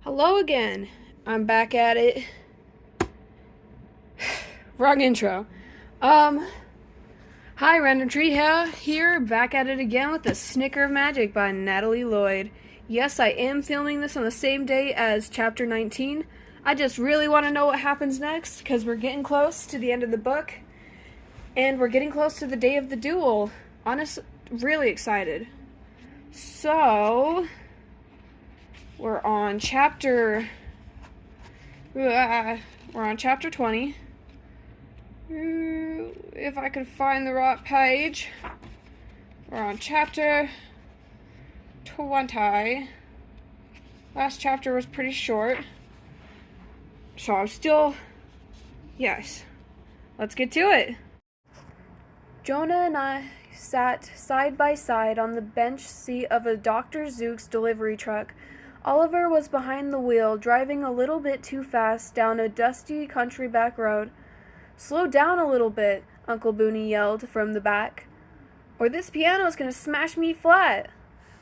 Hello again. I'm back at it. Wrong intro. Um, Hi, Random Tree here, back at it again with the Snicker of Magic by Natalie Lloyd. Yes, I am filming this on the same day as Chapter 19. I just really want to know what happens next, because we're getting close to the end of the book, and we're getting close to the day of the duel. Honestly, really excited. So, we're on chapter 20. If I could find the right page. We're on chapter 20. Last chapter was pretty short. So I'm still... Yes. Let's get to it. Jonah and I sat side by side on the bench seat of a Dr. Zook's delivery truck. Oliver was behind the wheel, driving a little bit too fast down a dusty country back road. "Slow down a little bit," Uncle Booney yelled from the back, "or this piano's gonna smash me flat."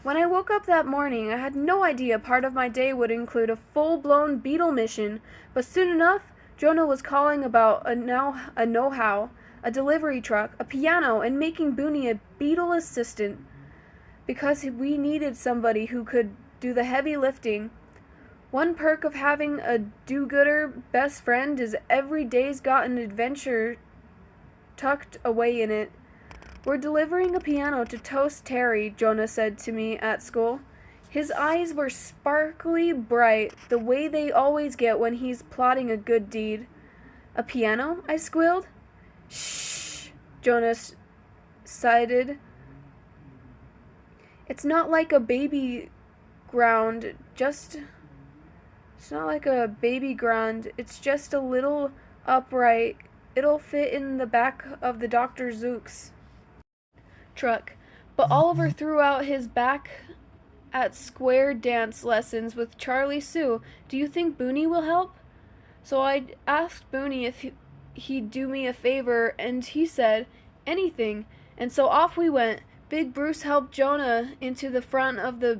When I woke up that morning, I had no idea part of my day would include a full-blown beetle mission, but soon enough, Jonah was calling about a know-how, a delivery truck, a piano, and making Booney a beetle assistant, because we needed somebody who could do the heavy lifting. One perk of having a do-gooder best friend is every day's got an adventure tucked away in it. "We're delivering a piano to Toast Terry," Jonah said to me at school. His eyes were sparkly bright, the way they always get when he's plotting a good deed. "A piano?" I squealed. "Shh," Jonah sighed. It's not like a baby ground, it's just a little upright. It'll fit in the back of the Dr. Zook's truck." But Oliver threw out his back at square dance lessons with Charlie Sue. "Do you think Booney will help?" So I asked Booney if he'd do me a favor, and he said, "Anything." And so off we went. Big Bruce helped Jonah into the front of the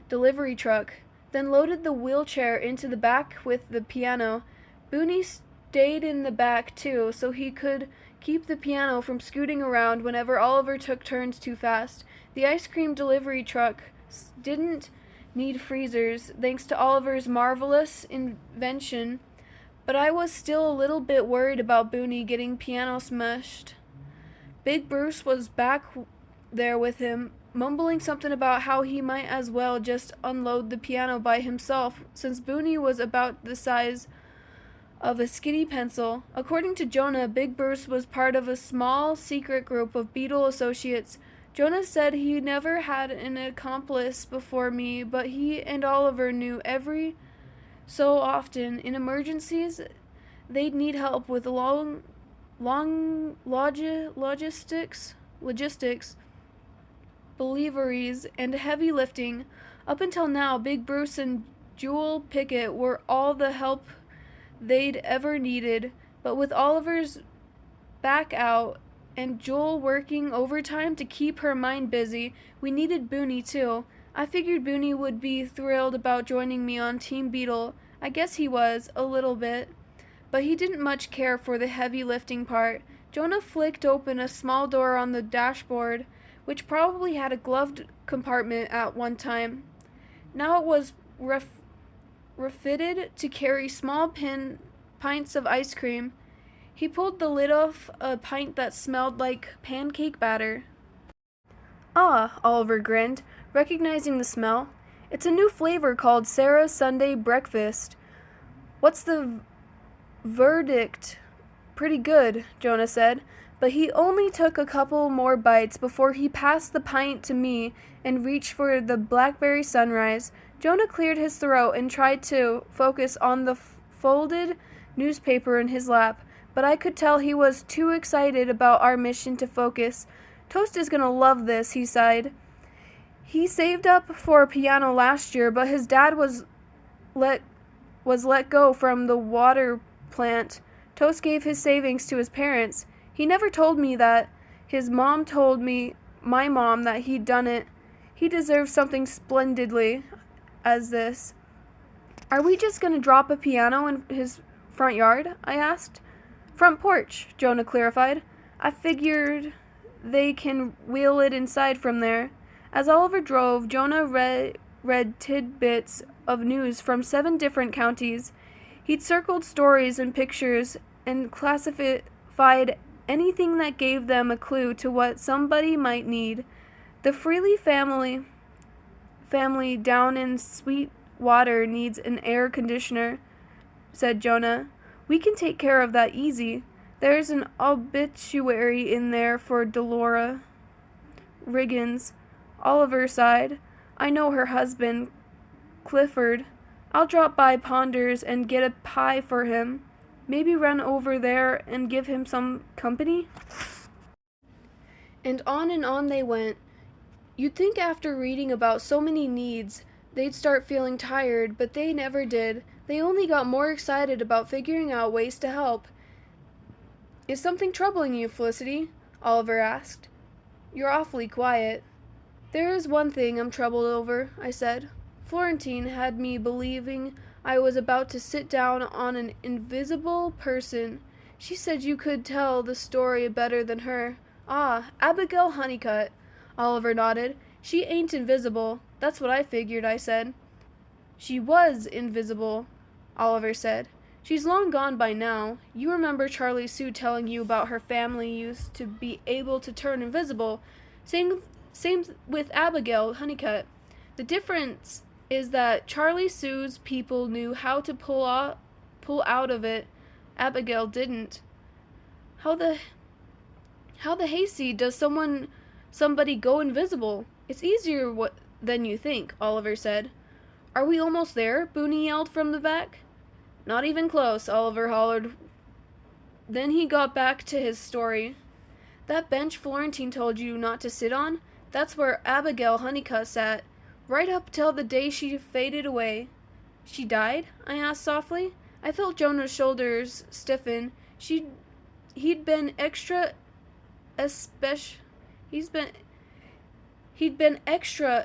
delivery truck, then loaded the wheelchair into the back with the piano. Booney stayed in the back too, so he could keep the piano from scooting around whenever Oliver took turns too fast. The ice cream delivery truck didn't need freezers, thanks to Oliver's marvelous invention, but I was still a little bit worried about Booney getting piano smushed. Big Bruce was back there with him, mumbling something about how he might as well just unload the piano by himself, since Booney was about the size of a skinny pencil. According to Jonah, Big Bruce was part of a small, secret group of Beetle associates. Jonah said he never had an accomplice before me, but he and Oliver knew every so often, in emergencies, they'd need help with logistics, deliveries, and heavy lifting. Up until now, Big Bruce and Jewel Pickett were all the help they'd ever needed, but with Oliver's back out and Jewel working overtime to keep her mind busy, we needed Booney too. I figured Booney would be thrilled about joining me on Team Beetle. I guess he was, a little bit. But he didn't much care for the heavy lifting part. Jonah flicked open a small door on the dashboard, which probably had a gloved compartment at one time. Now it was refitted to carry small pints of ice cream. He pulled the lid off a pint that smelled like pancake batter. "Ah," Oliver grinned, recognizing the smell. "It's a new flavor called Sarah's Sunday Breakfast." "What's the verdict?" "Pretty good," Jonah said, but he only took a couple more bites before he passed the pint to me and reached for the blackberry sunrise. Jonah cleared his throat and tried to focus on the folded newspaper in his lap, but I could tell he was too excited about our mission to focus. "Toast is gonna love this," he sighed. He saved up for a piano last year, but his dad was let go from the water plant. Toast gave his savings to his parents. He never told me that. His mom told my mom, that he'd done it. He deserves something splendidly as this. Are we just going to drop a piano in his front yard? I asked. Front porch, Jonah clarified. I figured they can wheel it inside from there. As Oliver drove, Jonah read tidbits of news from 7 different counties. He'd circled stories and pictures and classified anything that gave them a clue to what somebody might need. The Freely family down in Sweetwater needs an air conditioner, said Jonah. We can take care of that easy. There's an obituary in there for Delora Riggins. Oliver sighed. I know her husband, Clifford. I'll drop by Ponders and get a pie for him. Maybe run over there and give him some company? And on they went. You'd think after reading about so many needs, they'd start feeling tired, but they never did. They only got more excited about figuring out ways to help. Is something troubling you, Felicity? Oliver asked. You're awfully quiet. There is one thing I'm troubled over, I said. Florentine had me believing I was about to sit down on an invisible person. She said you could tell the story better than her. Ah, Abigail Honeycutt. Oliver nodded. She ain't invisible. That's what I figured, I said. She was invisible, Oliver said. She's long gone by now. You remember Charlie Sue telling you about her family used to be able to turn invisible. Same with Abigail Honeycutt. The difference is that Charlie Sue's people knew how to pull out of it. Abigail didn't. How the hayseed does somebody go invisible? It's easier than you think, Oliver said. Are we almost there? Boone yelled from the back. Not even close, Oliver hollered. Then he got back to his story. That bench Florentine told you not to sit on, that's where Abigail Honeycutt sat, right up till the day she faded away. She died? I asked softly. I felt Jonah's shoulders stiffen. He'd been extra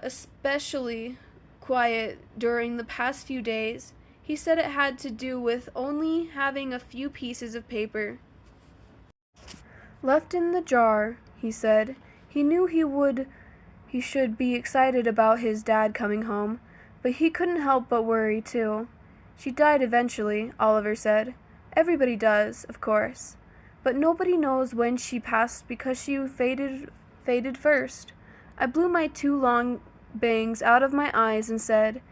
especially quiet during the past few days. He said it had to do with only having a few pieces of paper left in the jar, he said. He knew he should be excited about his dad coming home, but he couldn't help but worry too. She died eventually, Oliver said. Everybody does, of course. But nobody knows when she passed because she faded first. I blew my 2 long bangs out of my eyes and said,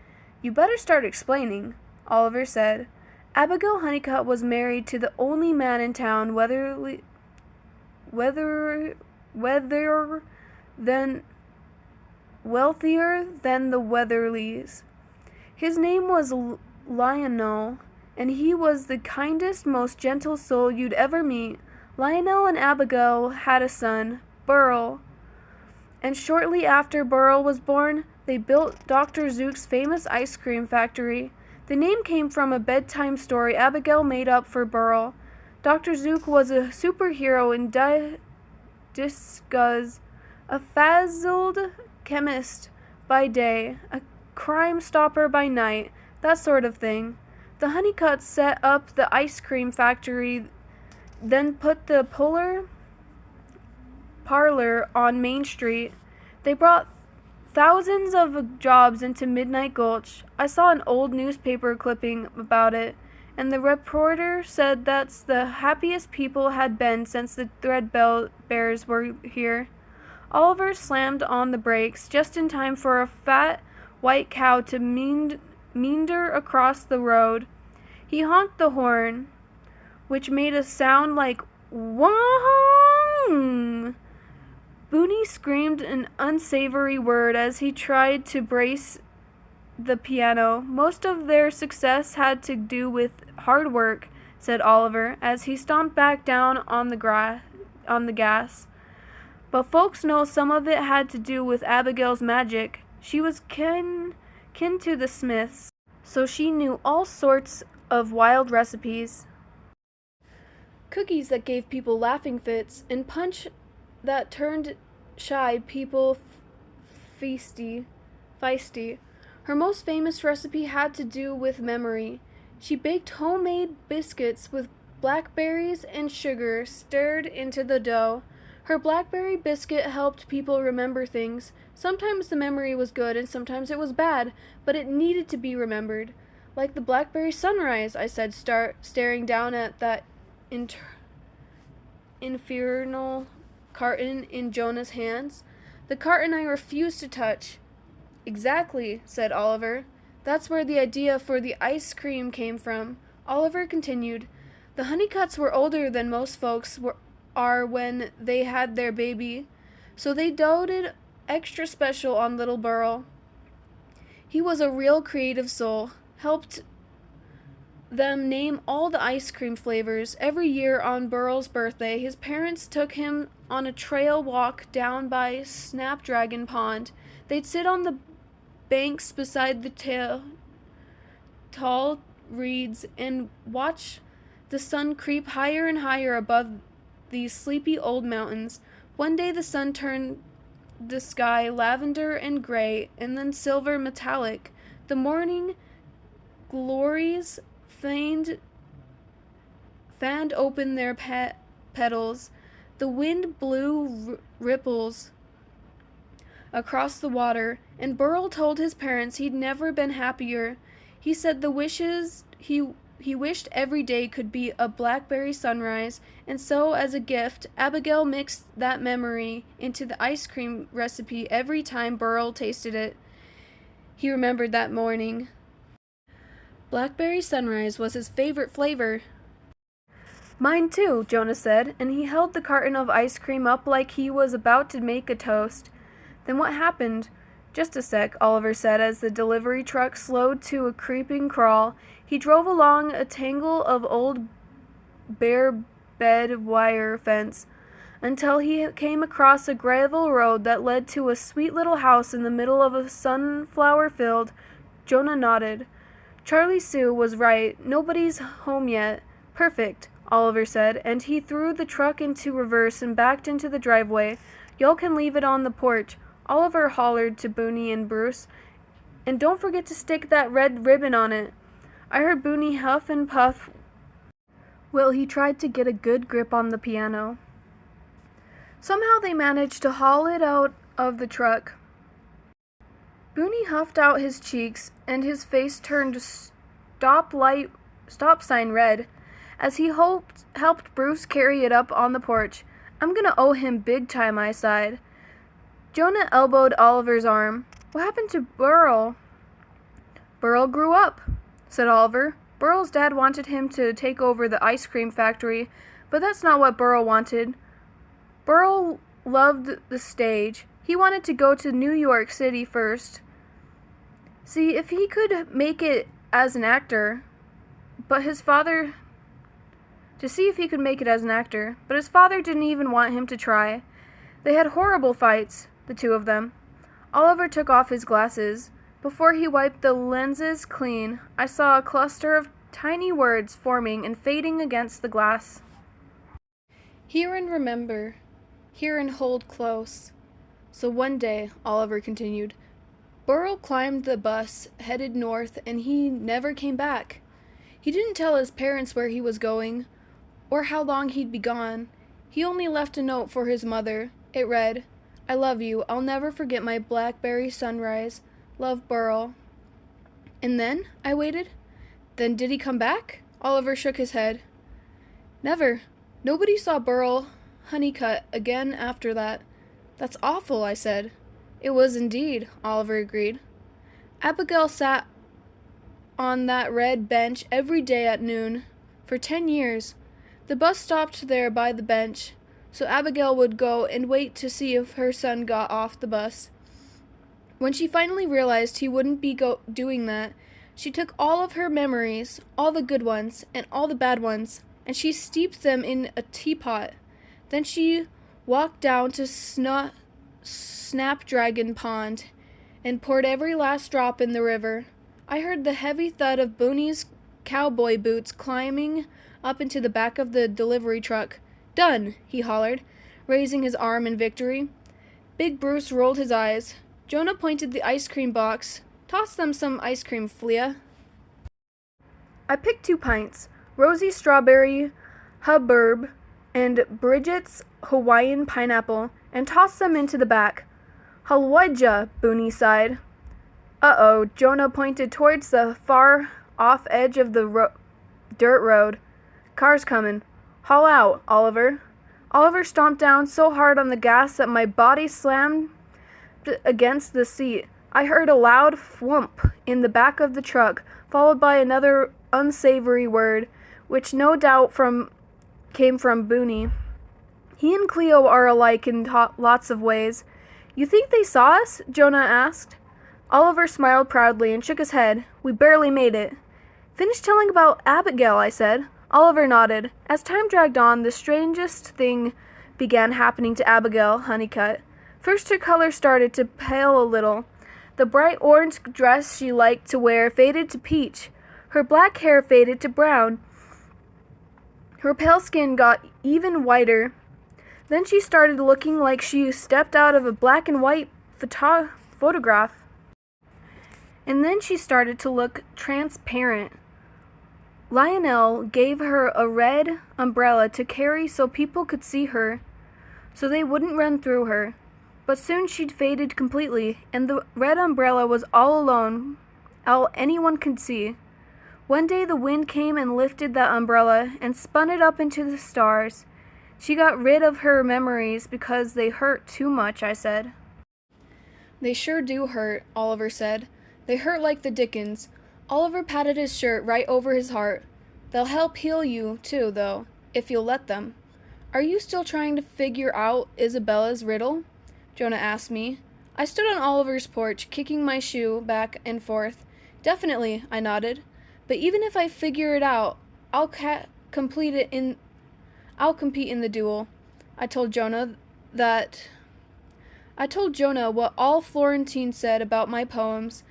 You better start explaining, Oliver said. Abigail Honeycutt was married to the only man in town wealthier than the Weatherlys. His name was Lionel, and he was the kindest, most gentle soul you'd ever meet. Lionel and Abigail had a son, Burl, and shortly after Burl was born, they built Dr. Zook's famous ice cream factory. The name came from a bedtime story Abigail made up for Burl. Dr. Zook was a superhero in disguise, a frazzled chemist by day, a crime stopper by night, that sort of thing. The Honeycutts set up the ice cream factory, then put the parlor on Main Street. They brought thousands of jobs into Midnight Gulch. I saw an old newspaper clipping about it, and the reporter said that's the happiest people had been since the Threadbares were here. Oliver slammed on the brakes just in time for a fat white cow to meander across the road. He honked the horn, which made a sound like "wong." Boone screamed an unsavory word as he tried to brace the piano. Most of their success had to do with hard work, said Oliver, as he stomped back down on the gas. But folks know some of it had to do with Abigail's magic. She was kin to the Smiths, so she knew all sorts of wild recipes. Cookies that gave people laughing fits, and punch that turned shy people feisty. Her most famous recipe had to do with memory. She baked homemade biscuits with blackberries and sugar stirred into the dough. Her blackberry biscuit helped people remember things. Sometimes the memory was good and sometimes it was bad, but it needed to be remembered. Like the blackberry sunrise, I said, staring down at that infernal carton in Jonah's hands. The carton I refused to touch. Exactly, said Oliver. That's where the idea for the ice cream came from. Oliver continued. The Honeycutts were older than most folks are when they had their baby, so they doted extra special on little Burl. He was a real creative soul, helped them name all the ice cream flavors. Every year on Burl's birthday, his parents took him on a trail walk down by Snapdragon Pond. They'd sit on the banks beside the tall reeds and watch the sun creep higher and higher above these sleepy old mountains. One day the sun turned the sky lavender and gray and then silver metallic. The morning glories fanned open their petals. The wind blew ripples across the water, and Burl told his parents he'd never been happier. He said the wishes he wished every day could be a blackberry sunrise, and so as a gift, Abigail mixed that memory into the ice cream recipe every time Burl tasted it. He remembered that morning. Blackberry sunrise was his favorite flavor. Mine too, Jonah said, and he held the carton of ice cream up like he was about to make a toast. Then what happened? Just a sec, Oliver said as the delivery truck slowed to a creeping crawl. He drove along a tangle of old bare bed wire fence until he came across a gravel road that led to a sweet little house in the middle of a sunflower field. Jonah nodded. Charlie Sue was right. Nobody's home yet. Perfect, Oliver said, and he threw the truck into reverse and backed into the driveway. Y'all can leave it on the porch, Oliver hollered to Boone and Bruce. And don't forget to stick that red ribbon on it. I heard Boone huff and puff while he tried to get a good grip on the piano. Somehow they managed to haul it out of the truck. Boone huffed out his cheeks, and his face turned stop sign red as he helped Bruce carry it up on the porch. I'm gonna owe him big time, I sighed. Jonah elbowed Oliver's arm. What happened to Burl? Burl grew up, said Oliver. Burl's dad wanted him to take over the ice cream factory, but that's not what Burl wanted. Burl loved the stage. He wanted to go to New York City first. See if he could make it as an actor, but his father didn't even want him to try. They had horrible fights, the two of them. Oliver took off his glasses. Before he wiped the lenses clean, I saw a cluster of tiny words forming and fading against the glass. Hear and remember. Hear and hold close. So one day, Oliver continued, Burl climbed the bus, headed north, and he never came back. He didn't tell his parents where he was going, or how long he'd be gone. He only left a note for his mother. It read, I love you. I'll never forget my blackberry sunrise. Love, Burl. And then? I waited. Then did he come back? Oliver shook his head. Never. Nobody saw Burl Honeycutt again after that. That's awful, I said. It was indeed, Oliver agreed. Abigail sat on that red bench every day at noon for 10 years. The bus stopped there by the bench, so Abigail would go and wait to see if her son got off the bus. When she finally realized he wouldn't be doing that, she took all of her memories, all the good ones and all the bad ones, and she steeped them in a teapot. Then she walked down to Snapdragon Pond and poured every last drop in the river. I heard the heavy thud of Boone's cowboy boots climbing up into the back of the delivery truck. Done, he hollered, raising his arm in victory. Big Bruce rolled his eyes. Jonah pointed the ice cream box Toss them some ice cream, Flea. I picked 2 pints, Rosy Strawberry Hubbub and Bridget's Hawaiian Pineapple, and tossed them into the back. Halwajah, Booney sighed. Uh-oh, Jonah pointed towards the far-off edge of the dirt road. Car's coming. Haul out, Oliver. Oliver stomped down so hard on the gas that my body slammed against the seat. I heard a loud thwump in the back of the truck, followed by another unsavory word, which no doubt came from Booney. He and Cleo are alike in lots of ways. You think they saw us? Jonah asked. Oliver smiled proudly and shook his head. We barely made it. Finish telling about Abigail, I said. Oliver nodded. As time dragged on, the strangest thing began happening to Abigail Honeycutt. First, her color started to pale a little. The bright orange dress she liked to wear faded to peach. Her black hair faded to brown. Her pale skin got even whiter. Then she started looking like she stepped out of a black and white photograph. And then she started to look transparent. Lionel gave her a red umbrella to carry so people could see her, so they wouldn't run through her. But soon she'd faded completely, and the red umbrella was all anyone could see. One day the wind came and lifted that umbrella and spun it up into the stars. She got rid of her memories because they hurt too much, I said. They sure do hurt, Oliver said. They hurt like the dickens. Oliver patted his shirt right over his heart. They'll help heal you, too, though, if you'll let them. Are you still trying to figure out Isabella's riddle? Jonah asked me. I stood on Oliver's porch, kicking my shoe back and forth. Definitely, I nodded. But even if I figure it out, I'll compete in the duel. I told Jonah what all Florentine said about my poems.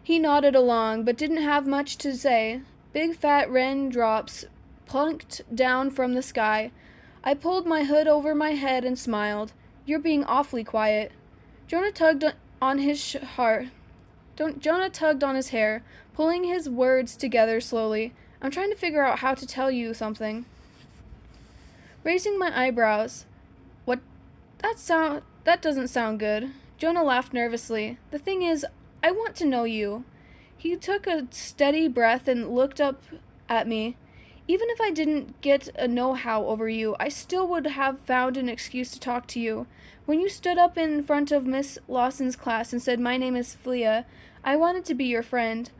He nodded along, but didn't have much to say. Big fat raindrops plunked down from the sky. I pulled my hood over my head and smiled. You're being awfully quiet. Jonah tugged on his hair, pulling his words together slowly. I'm trying to figure out how to tell you something. Raising my eyebrows. What? That doesn't sound good. Jonah laughed nervously. The thing is, I want to know you. He took a steady breath and looked up at me. Even if I didn't get a know-how over you, I still would have found an excuse to talk to you. When you stood up in front of Miss Lawson's class and said, "My name is Flea," I wanted to be your friend.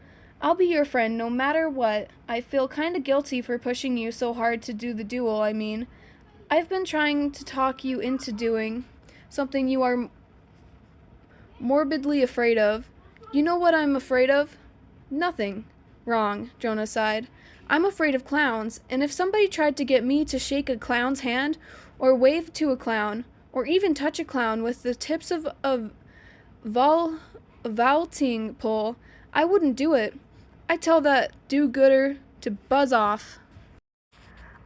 I'll be your friend no matter what. I feel kinda guilty for pushing you so hard to do the duel, I mean. I've been trying to talk you into doing something you are morbidly afraid of. You know what I'm afraid of? Nothing. Wrong, Jonah sighed. I'm afraid of clowns, and if somebody tried to get me to shake a clown's hand, or wave to a clown, or even touch a clown with the tips of a vaulting pole, I wouldn't do it. I'd tell that do-gooder to buzz off.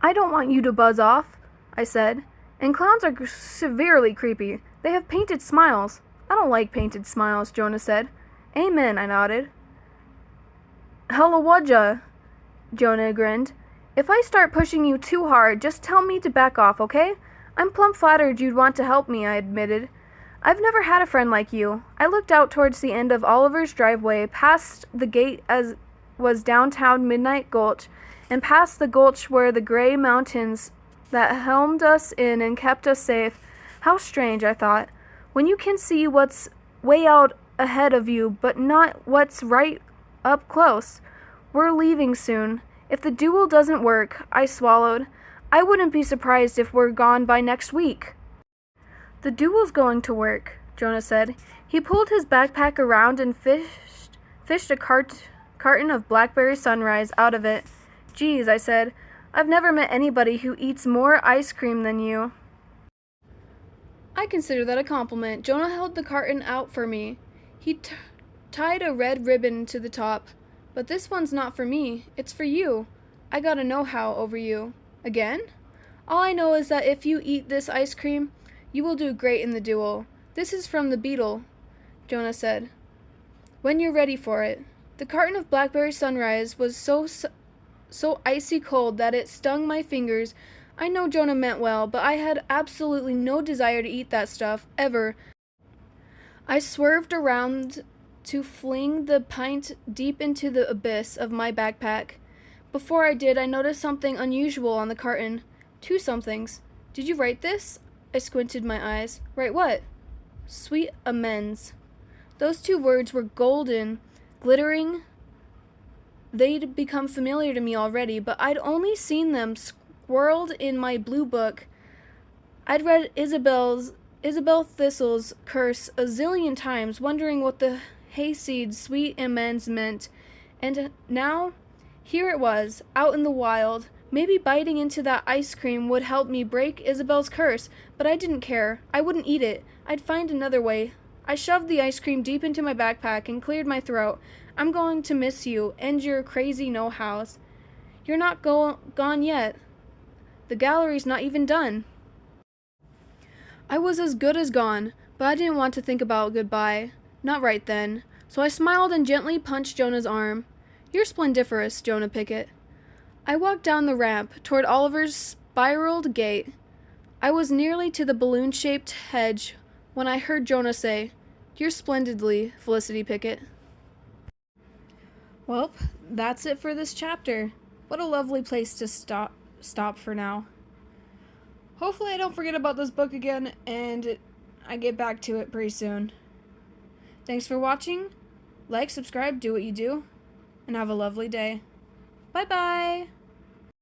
I don't want you to buzz off, I said. And clowns are severely creepy. They have painted smiles. I don't like painted smiles, Jonah said. Amen, I nodded. Halwajah, Jonah grinned. If I start pushing you too hard, just tell me to back off, okay? I'm plumb flattered you'd want to help me, I admitted. I've never had a friend like you. I looked out towards the end of Oliver's driveway, past the gate as was downtown Midnight Gulch, and past the gulch where the gray mountains that helmed us in and kept us safe. How strange, I thought, when you can see what's way out ahead of you, but not what's right up close. We're leaving soon. If the duel doesn't work, I swallowed. I wouldn't be surprised if we're gone by next week. The duel's going to work, Jonah said. He pulled his backpack around and fished a carton of Blackberry Sunrise out of it. Geez, I said, I've never met anybody who eats more ice cream than you. I consider that a compliment. Jonah held the carton out for me. He tied a red ribbon to the top. But this one's not for me. It's for you. I got a know-how over you. Again? All I know is that if you eat this ice cream, you will do great in the duel. This is from the beetle, Jonah said. when you're ready for it. The carton of Blackberry Sunrise was so icy cold that it stung my fingers. I know Jonah meant well, but I had absolutely no desire to eat that stuff, ever. I swerved around to fling the pint deep into the abyss of my backpack. Before I did, I noticed something unusual on the carton. Two somethings. Did you write this? I squinted my eyes. Write what? Sweet amends. Those two words were golden, glittering. They'd become familiar to me already, but I'd only seen them squirreled in my blue book. I'd read Isabel Thistle's curse a zillion times, wondering what the hayseed sweet amends meant, and now here it was, out in the wild. Maybe biting into that ice cream would help me break Isabel's curse, but I didn't care. I wouldn't eat it. I'd find another way. I shoved the ice cream deep into my backpack and cleared my throat. I'm going to miss you and your crazy know-hows. You're not gone yet. The gallery's not even done. I was as good as gone, but I didn't want to think about goodbye. Not right then. So I smiled and gently punched Jonah's arm. You're splendiferous, Jonah Pickett. I walked down the ramp toward Oliver's spiraled gate. I was nearly to the balloon-shaped hedge when I heard Jonah say, You're splendidly, Felicity Pickett. Well, that's it for this chapter. What a lovely place to stop for now. Hopefully I don't forget about this book again, and I get back to it pretty soon. Thanks for watching. Like, subscribe, do what you do, and have a lovely day. Bye-bye!